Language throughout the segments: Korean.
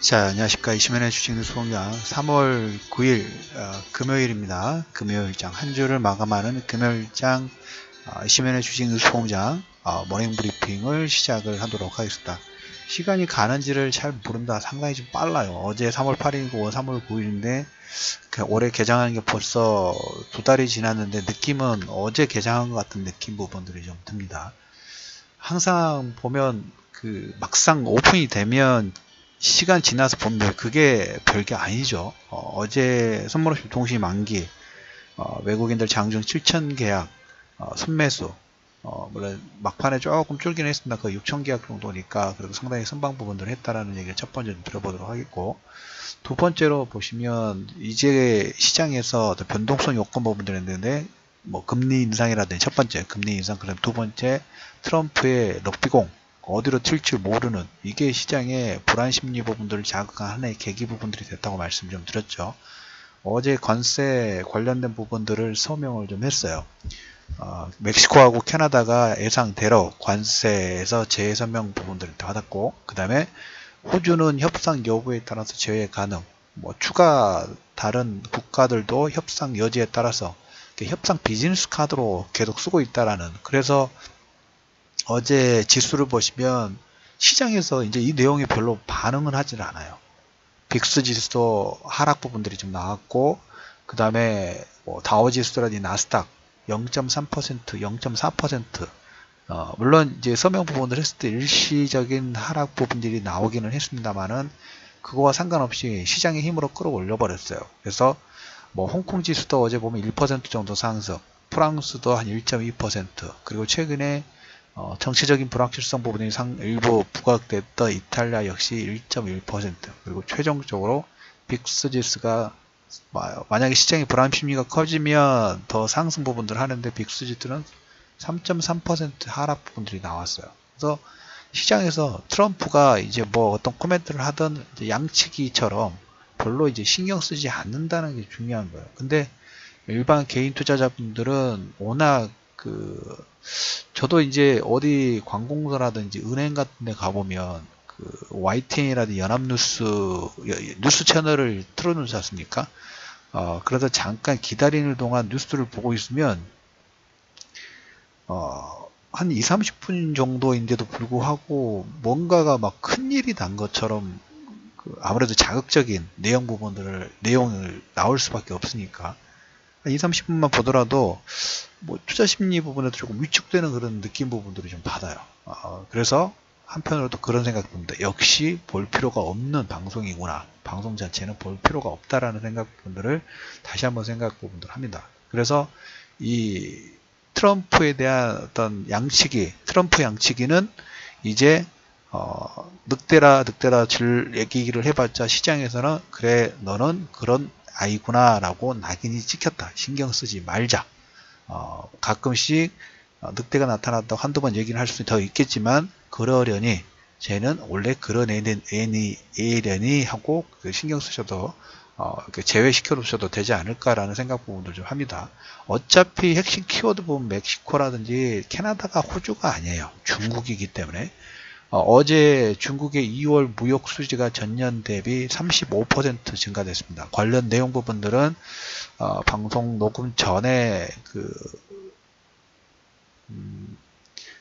자, 안녕하십니까. 이시면의 주식뉴스 공장 3월 9일 금요일입니다. 금요일장 한 주를 마감하는 금요일장 이시면의 주식뉴스 공장 모닝 브리핑을 시작을 하도록 하겠습니다. 시간이 가는지를 잘 모른다. 상당히 좀 빨라요. 어제 3월 8일이고 3월 9일인데 올해 개장한 게 벌써 2달이 지났는데 느낌은 어제 개장한 것 같은 느낌 부분들이 좀 듭니다. 항상 보면 막상 오픈이 되면 시간 지나서 보면 그게 별게 아니죠. 어제 선물옵션 동시 만기, 외국인들 장중 7천 계약, 순매수, 물론 막판에 조금 줄긴 했습니다. 거의 6천 계약 정도니까 그래도 상당히 선방 부분들을 했다라는 얘기를 첫 번째 좀 들어보도록 하겠고, 두 번째로 보시면 이제 시장에서 변동성 요건 부분들이 있는데 뭐 금리 인상이라든지 첫 번째 금리 인상, 그다음 두 번째 트럼프의 럭비공 어디로 튈지 모르는, 이게 시장의 불안 심리 부분들을 자극한 하나의 계기 부분들이 됐다고 말씀 좀 드렸죠. 어제 관세 관련된 부분들을 서명을 좀 했어요. 멕시코하고 캐나다가 예상대로 관세에서 재서명 부분들을 받았고, 그 다음에 호주는 협상 여부에 따라서 제외 가능, 뭐 추가 다른 국가들도 협상 여지에 따라서 협상 비즈니스 카드로 계속 쓰고 있다라는, 그래서 어제 지수를 보시면 시장에서 이제 이 내용에 별로 반응을 하질 않아요. 빅스 지수도 하락 부분들이 좀 나왔고, 그 다음에 뭐 다우 지수라든지 나스닥 0.3%, 0.4%, 물론 이제 서명 부분을 했을 때 일시적인 하락 부분들이 나오기는 했습니다만은 그거와 상관없이 시장의 힘으로 끌어올려 버렸어요. 그래서 뭐 홍콩 지수도 어제 보면 1% 정도 상승, 프랑스도 한 1.2%, 그리고 최근에 정치적인 불확실성 부분이 일부 부각됐던 이탈리아 역시 1.1%, 그리고 최종적으로 빅스 지수가 만약에 시장의 불안 심리가 커지면 더 상승 부분들을 하는데 빅스 지수는 3.3% 하락 부분들이 나왔어요. 그래서 시장에서 트럼프가 이제 뭐 어떤 코멘트를 하던 양치기처럼 별로 이제 신경 쓰지 않는다는 게 중요한 거예요. 근데 일반 개인 투자자분들은 워낙 저도 이제 어디 관공서라든지 은행 같은 데 가보면 YTN이라든지 연합뉴스 뉴스 채널을 틀어놓지 않습니까? 그래서 잠깐 기다리는 동안 뉴스를 보고 있으면 한 2, 30분 정도인데도 불구하고 뭔가가 막 큰일이 난 것처럼 아무래도 자극적인 내용을 나올 수밖에 없으니까 2, 30분만 보더라도 뭐 투자 심리 부분에도 조금 위축되는 그런 느낌 부분들을 좀 받아요. 그래서 한편으로도 그런 생각이 듭니다. 역시 볼 필요가 없는 방송이구나. 방송 자체는 볼 필요가 없다라는 생각 부분들을 다시 한번 생각 부분들 합니다. 그래서 이 트럼프에 대한 어떤 트럼프 양치기는 이제 늑대라 줄 얘기를 해봤자 시장에서는 그래 너는 그런 아이구나 라고 낙인이 찍혔다. 신경 쓰지 말자. 가끔씩 늑대가 나타났다고 한두 번 얘기를 할 수는 더 있겠지만 그러려니 쟤는 원래 그런 애려니 하고 신경 쓰셔도 제외시켜 놓으셔도 되지 않을까라는 생각 부분들 좀 합니다. 어차피 핵심 키워드 보면 멕시코라든지 캐나다가 호주가 아니에요. 중국이기 때문에 어제 중국의 2월 무역 수지가 전년 대비 35% 증가됐습니다. 관련 내용 부분들은 방송 녹음 전에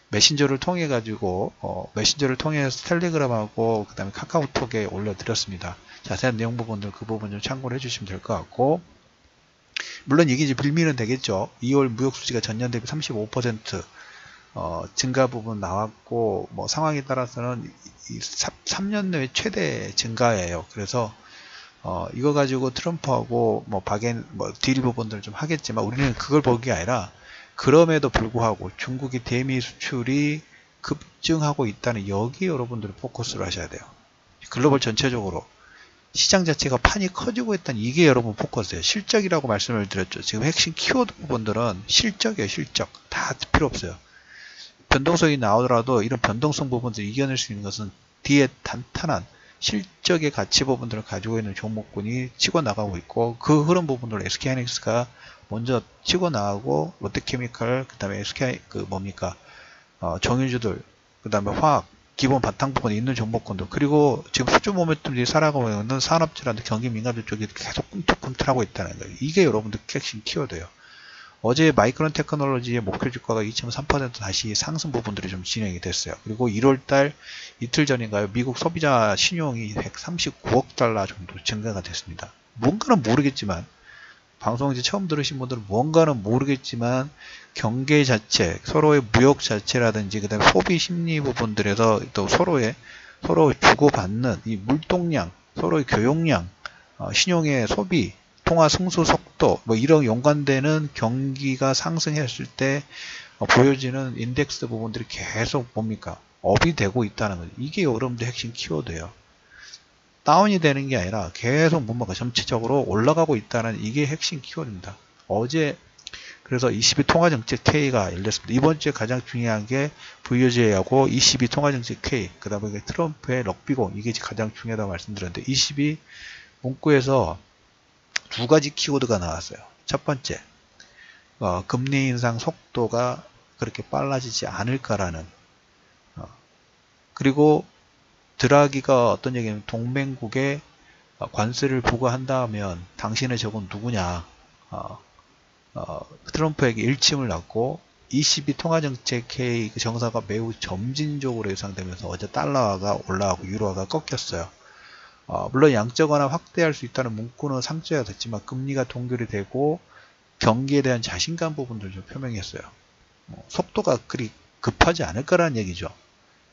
메신저를 통해 가지고 메신저를 통해서 텔레그램하고 그 다음에 카카오톡에 올려드렸습니다. 자세한 내용 부분들 그 부분 좀 참고를 해주시면 될 것 같고, 물론 이게 이제 빌미는 되겠죠. 2월 무역 수지가 전년 대비 35% 증가 부분 나왔고, 뭐 상황에 따라서는 3년 내에 최대 증가예요. 그래서 이거 가지고 트럼프하고 딜 부분들 좀 하겠지만 우리는 그걸 볼 게 아니라, 그럼에도 불구하고 중국이 대미 수출이 급증하고 있다는 여기 여러분들이 포커스를 하셔야 돼요. 글로벌 전체적으로 시장 자체가 판이 커지고 있다는 이게 여러분 포커스예요. 실적이라고 말씀을 드렸죠. 지금 핵심 키워드 부분들은 실적이에요. 실적. 다 필요 없어요. 변동성이 나오더라도 이런 변동성 부분들을 이겨낼 수 있는 것은 뒤에 탄탄한 실적의 가치 부분들을 가지고 있는 종목군이 치고 나가고 있고, 그 흐름 부분으로 SK하이닉스가 먼저 치고 나가고, 롯데케미칼, 그 다음에 SK 정유주들, 그 다음에 화학, 기본 바탕 부분에 있는 종목군들, 그리고 지금 수주 모멘텀이 살아가고 있는 산업재라든지 경기 민감주 쪽이 계속 꿈틀꿈틀하고 있다는 거예요. 이게 여러분들 핵심 키워드예요. 어제 마이크론 테크놀로지의 목표 주가가 2.3% 다시 상승 부분들이 좀 진행이 됐어요. 그리고 1월달 이틀 전인가요? 미국 소비자 신용이 139억 달러 정도 증가가 됐습니다. 뭔가는 모르겠지만, 방송 이제 처음 들으신 분들은 뭔가는 모르겠지만 경계 자체, 서로의 무역 자체라든지 그다음에 소비 심리 부분들에서 또 서로 주고받는 이 물동량, 서로의 교역량, 신용의 소비, 통화 승수 속도, 뭐 이런 연관되는 경기가 상승했을 때 보여지는 인덱스 부분들이 계속 뭡니까? 업이 되고 있다는 거죠. 이게 여러분들 핵심 키워드예요. 다운이 되는 게 아니라 계속 뭔가 전체적으로 올라가고 있다는 이게 핵심 키워드입니다. 어제 그래서 22 통화정책 K가 열렸습니다. 이번 주에 가장 중요한 게 VOJ하고 22 통화정책 K, 그 다음에 트럼프의 럭비공, 이게 가장 중요하다고 말씀드렸는데, 22 문구에서 두 가지 키워드가 나왔어요. 첫 번째, 금리 인상 속도가 그렇게 빨라지지 않을까라는, 그리고 드라기가 어떤 얘기냐면 동맹국에 관세를 부과한다면 당신의 적은 누구냐, 트럼프에게 일침을 놨고 22 통화정책회의 그 정사가 매우 점진적으로 예상되면서 어제 달러가 올라가고 유로화가 꺾였어요. 물론 양적 완화 확대할 수 있다는 문구는 상쇄가 됐지만 금리가 동결이 되고 경기에 대한 자신감 부분들 좀 표명했어요. 속도가 그리 급하지 않을 거라는 얘기죠.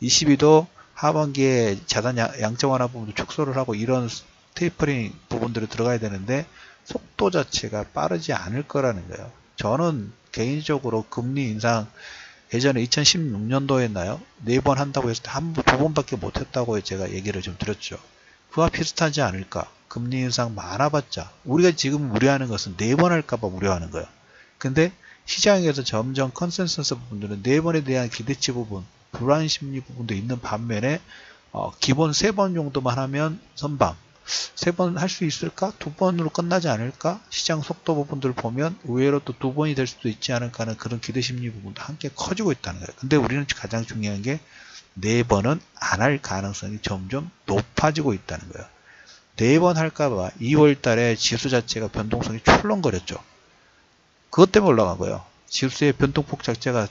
22도 하반기에 자산 양적 완화 부분도 축소를 하고 이런 테이퍼링 부분들이 들어가야 되는데 속도 자체가 빠르지 않을 거라는 거예요. 저는 개인적으로 금리 인상 예전에 2016년도였나요? 4번 한다고 했을 때 2번밖에 못했다고 제가 얘기를 좀 드렸죠. 그와 비슷하지 않을까? 금리 인상 많아봤자 우리가 지금 우려하는 것은 4번 할까봐 우려하는 거예요. 근데 시장에서 점점 컨센서스 부분들은 4번에 대한 기대치 부분, 불안 심리 부분도 있는 반면에 기본 3번 정도만 하면 선방, 3번 할 수 있을까? 2번으로 끝나지 않을까? 시장 속도 부분들을 보면 의외로 또 2번이 될 수도 있지 않을까 하는 그런 기대 심리 부분도 함께 커지고 있다는 거예요. 근데 우리는 가장 중요한 게 4번은 안 할 가능성이 점점 높아지고 있다는 거예요. 4번 할까봐 2월 달에 지수 자체가 변동성이 출렁거렸죠. 그것 때문에 올라간 거예요. 지수의 변동폭 자체가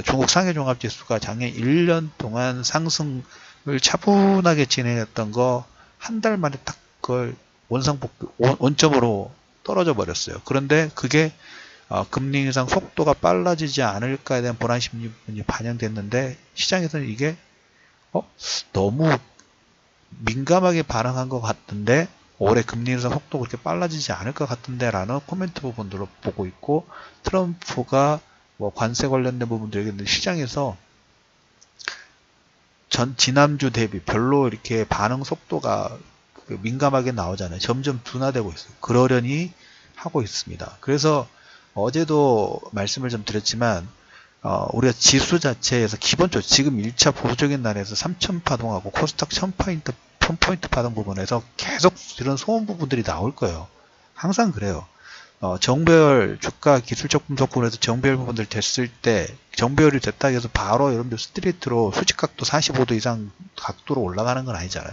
중국 상해종합지수가 작년 1년 동안 상승을 차분하게 진행했던 거 한 달 만에 딱 그걸 원점으로 떨어져 버렸어요. 그런데 그게 금리 인상 속도가 빨라지지 않을까에 대한 불안 심리 부분이 반영됐는데 시장에서는 이게 너무 민감하게 반응한 것 같은데 올해 금리 인상 속도가 그렇게 빨라지지 않을 것 같은데 라는 코멘트 부분들로 보고 있고, 트럼프가 뭐 관세 관련된 부분들이 시장에서 지난주 대비 별로 이렇게 반응 속도가 민감하게 나오잖아요. 점점 둔화되고 있어요. 그러려니 하고 있습니다. 그래서 어제도 말씀을 좀 드렸지만 우리가 지수 자체에서 기본적으로 지금 1차 보수적인 날에서 3000 파동하고 코스닥 1000포인트 파동 부분에서 계속 이런 소음 부분들이 나올 거예요. 항상 그래요. 정배열 주가 기술적 분석권에서 정배열 부분들 됐을 때 정배열이 됐다 해서 바로 여러분들 스트레이트로 수직각도 45도 이상 각도로 올라가는 건 아니잖아요.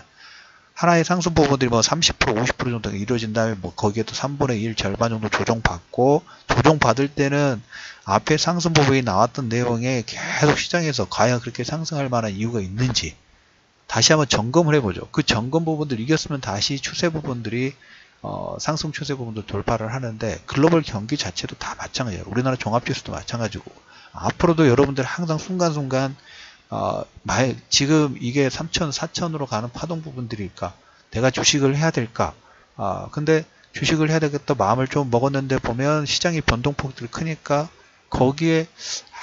하나의 상승 부분들이 뭐 30%, 50% 정도 이루어진 다음에 뭐 거기에 또 3분의 1 절반 정도 조정받고, 조정받을 때는 앞에 상승 부분이 나왔던 내용에 계속 시장에서 과연 그렇게 상승할 만한 이유가 있는지 다시 한번 점검을 해보죠. 그 점검 부분들 이겼으면 다시 추세 부분들이 상승 추세 부분도 돌파를 하는데, 글로벌 경기 자체도 다 마찬가지예요. 우리나라 종합지수도 마찬가지고, 앞으로도 여러분들 항상 순간순간 지금 이게 3천, 4천으로 가는 파동 부분들일까? 내가 주식을 해야 될까? 근데 주식을 해야 되겠다 마음을 좀 먹었는데 보면 시장의 변동폭들이 크니까 거기에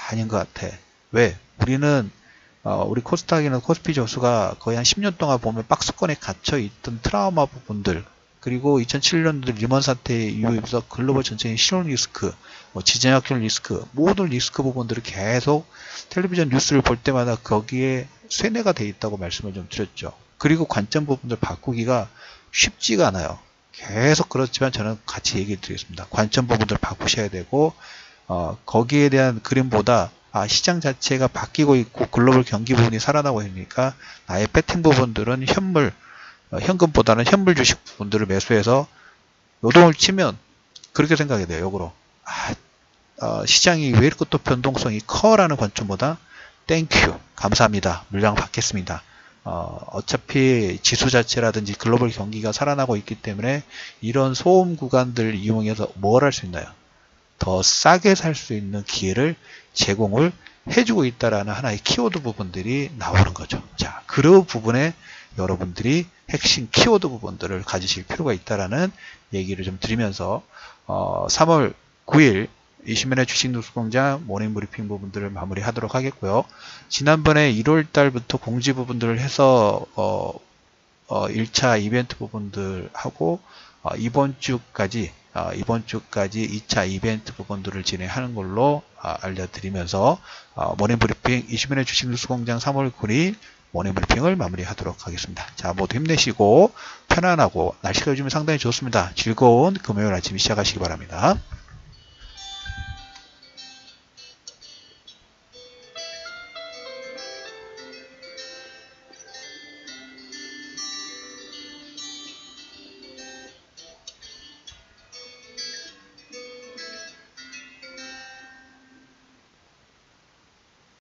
아닌 것 같아. 왜? 우리는 우리 코스닥이나 코스피 지수가 거의 한 10년 동안 보면 박스권에 갇혀 있던 트라우마 부분들, 그리고 2007년도 리먼 사태 이후에서 글로벌 전체적인 실업 리스크, 지정학적 리스크, 모든 리스크 부분들을 계속 텔레비전 뉴스를 볼 때마다 거기에 쇠뇌가 돼 있다고 말씀을 좀 드렸죠. 그리고 관점 부분들 바꾸기가 쉽지가 않아요. 계속 그렇지만 저는 같이 얘기 드리겠습니다. 관점 부분들 바꾸셔야 되고, 거기에 대한 그림보다 시장 자체가 바뀌고 있고 글로벌 경기 부분이 살아나고 있으니까 나의 배팅 부분들은 현금보다는 현물 주식 부분들을 매수해서 노동을 치면 그렇게 생각이 돼요. 역으로 시장이 왜 이렇게 또 변동성이 커라는 관점보다 땡큐 감사합니다. 물량 받겠습니다. 어차피 지수 자체라든지 글로벌 경기가 살아나고 있기 때문에 이런 소음 구간들 이용해서 뭘 할 수 있나요? 더 싸게 살 수 있는 기회를 제공을 해주고 있다라는 하나의 키워드 부분들이 나오는 거죠. 자, 그 부분에 여러분들이 핵심 키워드 부분들을 가지실 필요가 있다라는 얘기를 좀 드리면서 3월 9일 이시민의 주식 뉴스공장 모닝 브리핑 부분들을 마무리하도록 하겠고요. 지난번에 1월 달부터 공지 부분들을 해서 1차 이벤트 부분들 하고 이번 주까지 2차 이벤트 부분들을 진행하는 걸로 알려드리면서 모닝 브리핑 이시민의 주식 뉴스공장 3월 9일 모닝 브리핑을 마무리하도록 하겠습니다. 자, 모두 힘내시고 편안하고 날씨가 요즘에 상당히 좋습니다. 즐거운 금요일 아침 시작하시기 바랍니다.